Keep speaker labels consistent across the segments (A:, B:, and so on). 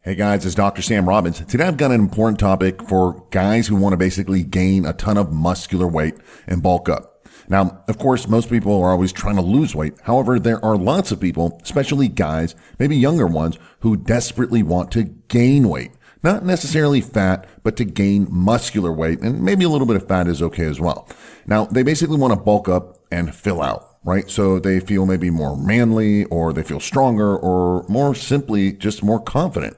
A: Hey guys, it's Dr. Sam Robbins. Today I've got an important topic for guys who want to basically gain a ton of muscular weight and bulk up. Now, of course, most people are always trying to lose weight. However, there are lots of people, especially guys, maybe younger ones, who desperately want to gain weight. Not necessarily fat, but to gain muscular weight, and maybe a little bit of fat is okay as well. Now, they basically want to bulk up and fill out, right? So they feel maybe more manly, or they feel stronger, or more simply just more confident.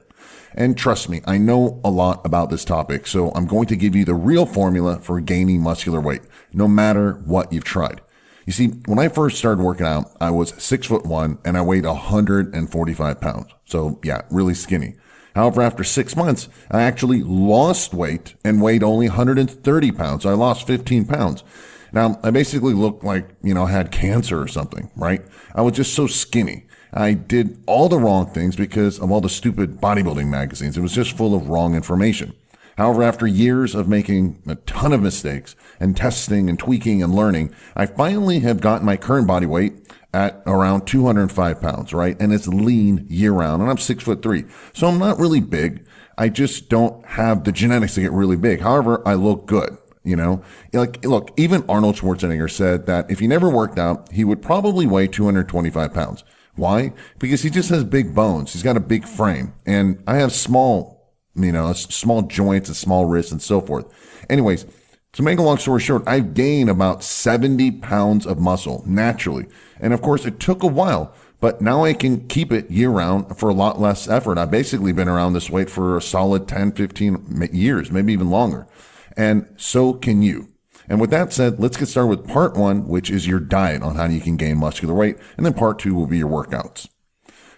A: And trust me, I know a lot about this topic, so I'm going to give you the real formula for gaining muscular weight, no matter what you've tried. You see, when I first started working out, I was 6'1" and I weighed 145 pounds. So yeah, really skinny. However, after 6 months, I actually lost weight and weighed only 130 pounds. So I lost 15 pounds. Now, I basically looked like, I had cancer or something, right? I was just so skinny. I did all the wrong things because of all the stupid bodybuilding magazines. It was just full of wrong information. However, after years of making a ton of mistakes and testing and tweaking and learning, I finally have gotten my current body weight at around 205 pounds, right? And it's lean year round, and I'm 6'3". So I'm not really big. I just don't have the genetics to get really big. However, I look good. Look, even Arnold Schwarzenegger said that if he never worked out, he would probably weigh 225 pounds. Why? Because he just has big bones. He's got a big frame, and I have small joints and small wrists and so forth. Anyways, to make a long story short, I've gained about 70 pounds of muscle naturally. And of course, it took a while, but now I can keep it year round for a lot less effort. I've basically been around this weight for a solid 10, 15 years, maybe even longer. And so can you. And with that said, let's get started with part one, which is your diet on how you can gain muscular weight. And then part two will be your workouts.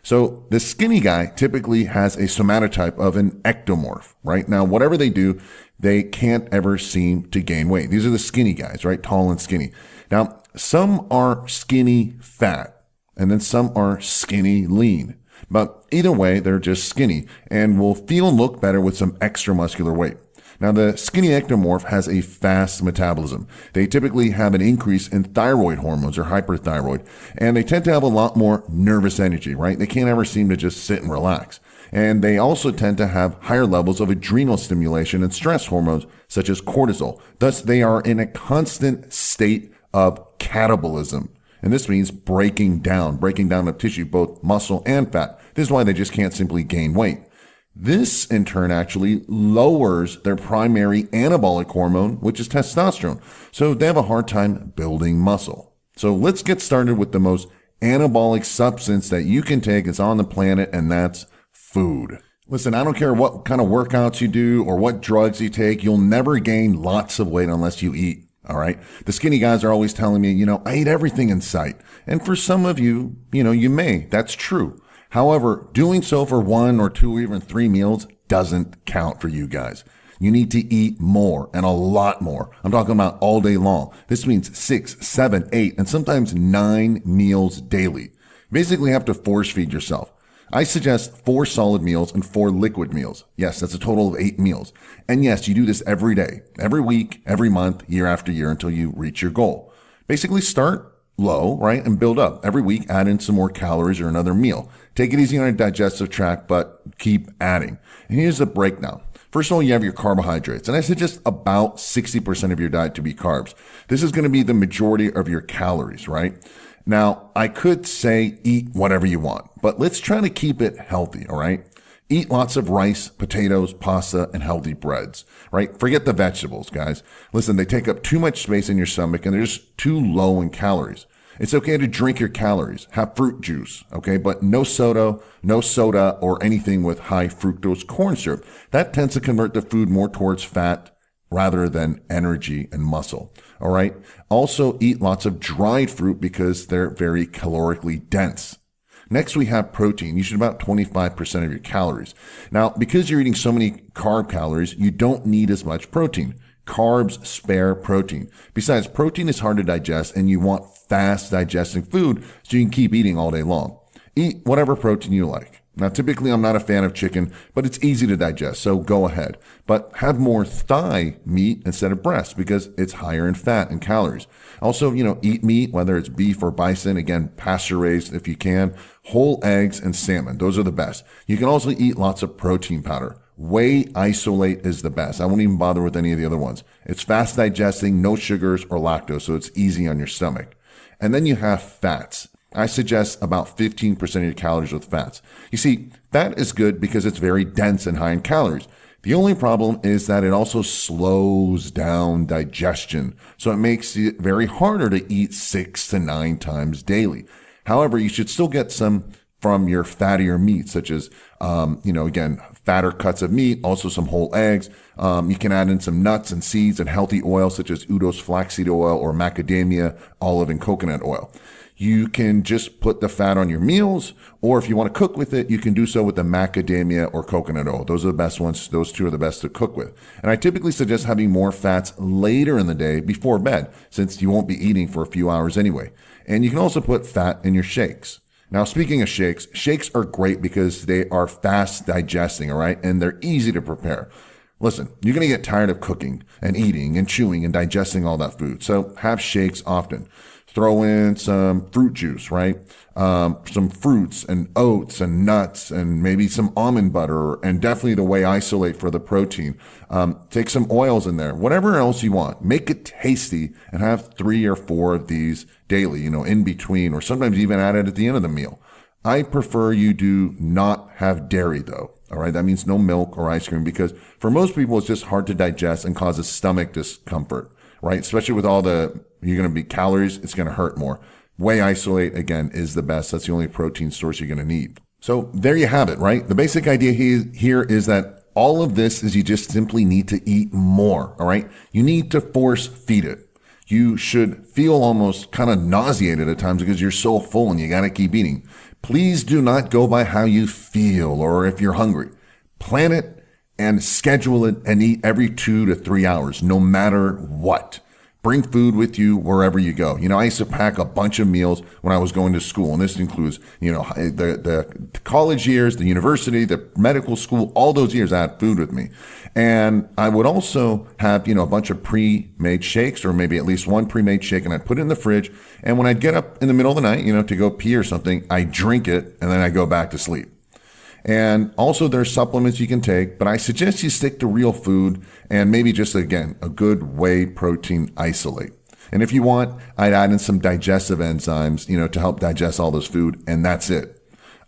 A: So the skinny guy typically has a somatotype of an ectomorph, right? Now, whatever they do, they can't ever seem to gain weight. These are the skinny guys, right? Tall and skinny. Now, some are skinny fat, and then some are skinny lean. But either way, they're just skinny and will feel and look better with some extra muscular weight. Now, the skinny ectomorph has a fast metabolism. They typically have an increase in thyroid hormones or hyperthyroid, and they tend to have a lot more nervous energy, right? They can't ever seem to just sit and relax. And they also tend to have higher levels of adrenal stimulation and stress hormones, such as cortisol. Thus, they are in a constant state of catabolism. And this means breaking down of tissue, both muscle and fat. This is why they just can't simply gain weight. This, in turn, actually lowers their primary anabolic hormone, which is testosterone. So they have a hard time building muscle. So let's get started with the most anabolic substance that you can take is on the planet, and that's food. Listen, I don't care what kind of workouts you do or what drugs you take. You'll never gain lots of weight unless you eat. All right. The skinny guys are always telling me, I eat everything in sight. And for some of you, you may. That's true. However, doing so for 1 or 2 or even 3 meals doesn't count for you guys. You need to eat more and a lot more. I'm talking about all day long. This means 6, 7, 8, and sometimes 9 meals daily. You basically have to force feed yourself. I suggest 4 solid meals and 4 liquid meals. Yes, that's a total of 8 meals. And yes, you do this every day, every week, every month, year after year until you reach your goal. Basically start low, right? And build up. Every week, add in some more calories or another meal. Take it easy on your digestive tract, but keep adding. And here's the breakdown. First of all, you have your carbohydrates. And I suggest about 60% of your diet to be carbs. This is going to be the majority of your calories, right? Now, I could say eat whatever you want, but let's try to keep it healthy, all right? Eat lots of rice, potatoes, pasta, and healthy breads, right? Forget the vegetables, guys. Listen, they take up too much space in your stomach and they're just too low in calories. It's okay to drink your calories, have fruit juice, okay? But no soda or anything with high fructose corn syrup. That tends to convert the food more towards fat rather than energy and muscle, all right? Also eat lots of dried fruit because they're very calorically dense. Next, we have protein. You should about 25% of your calories. Now, because you're eating so many carb calories, you don't need as much protein. Carbs spare protein. Besides, protein is hard to digest and you want fast digesting food so you can keep eating all day long. Eat whatever protein you like. Now, typically, I'm not a fan of chicken, but it's easy to digest, so go ahead. But have more thigh meat instead of breast because it's higher in fat and calories. Also, eat meat, whether it's beef or bison, again, pasture-raised if you can, whole eggs, and salmon. Those are the best. You can also eat lots of protein powder. Whey isolate is the best. I won't even bother with any of the other ones. It's fast digesting, no sugars or lactose, so it's easy on your stomach. And then you have fats. I suggest about 15% of your calories with fats. You see, fat is good because it's very dense and high in calories. The only problem is that it also slows down digestion, so it makes it very harder to eat 6 to 9 times daily. However, you should still get some from your fattier meats, such as, again, fatter cuts of meat, also some whole eggs. You can add in some nuts and seeds and healthy oils, such as Udo's flaxseed oil or macadamia, olive, and coconut oil. You can just put the fat on your meals, or if you want to cook with it, you can do so with the macadamia or coconut oil. Those are the best ones. Those two are the best to cook with. And I typically suggest having more fats later in the day before bed, since you won't be eating for a few hours anyway. And you can also put fat in your shakes. Now, speaking of shakes, shakes are great because they are fast digesting, all right? And they're easy to prepare. Listen, you're going to get tired of cooking and eating and chewing and digesting all that food. So have shakes often. Throw in some fruit juice, right? Some fruits and oats and nuts and maybe some almond butter and definitely the whey isolate for the protein. Take some oils in there, whatever else you want. Make it tasty and have 3 or 4 of these daily, in between, or sometimes even add it at the end of the meal. I prefer you do not have dairy though. All right. That means no milk or ice cream because for most people, it's just hard to digest and causes stomach discomfort, right? Especially with all you're going to be calories, it's going to hurt more. Whey isolate, again, is the best. That's the only protein source you're going to need. So there you have it, right? The basic idea here is that all of this is you just simply need to eat more, all right? You need to force feed it. You should feel almost kind of nauseated at times because you're so full and you got to keep eating. Please do not go by how you feel or if you're hungry. Plan it and schedule it and eat every 2 to 3 hours, no matter what. Bring food with you wherever you go. I used to pack a bunch of meals when I was going to school, and this includes, the college years, the university, the medical school, all those years I had food with me. And I would also have, a bunch of pre-made shakes or maybe at least one pre-made shake, and I'd put it in the fridge. And when I'd get up in the middle of the night, to go pee or something, I drink it and then I go back to sleep. And also there's supplements you can take, but I suggest you stick to real food and maybe just, again, a good whey protein isolate. And if you want, I'd add in some digestive enzymes, to help digest all this food, and that's it.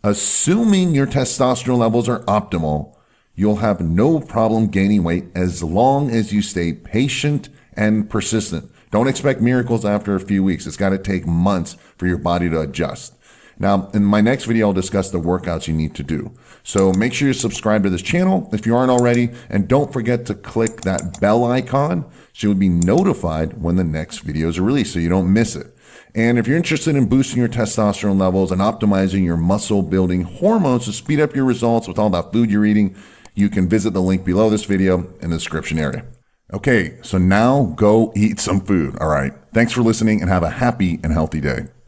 A: Assuming your testosterone levels are optimal, you'll have no problem gaining weight as long as you stay patient and persistent. Don't expect miracles after a few weeks. It's got to take months for your body to adjust. Now, in my next video, I'll discuss the workouts you need to do. So make sure you subscribe to this channel if you aren't already, and don't forget to click that bell icon so you'll be notified when the next videos are released so you don't miss it. And if you're interested in boosting your testosterone levels and optimizing your muscle building hormones to speed up your results with all that food you're eating, you can visit the link below this video in the description area. Okay, so now go eat some food, all right? Thanks for listening and have a happy and healthy day.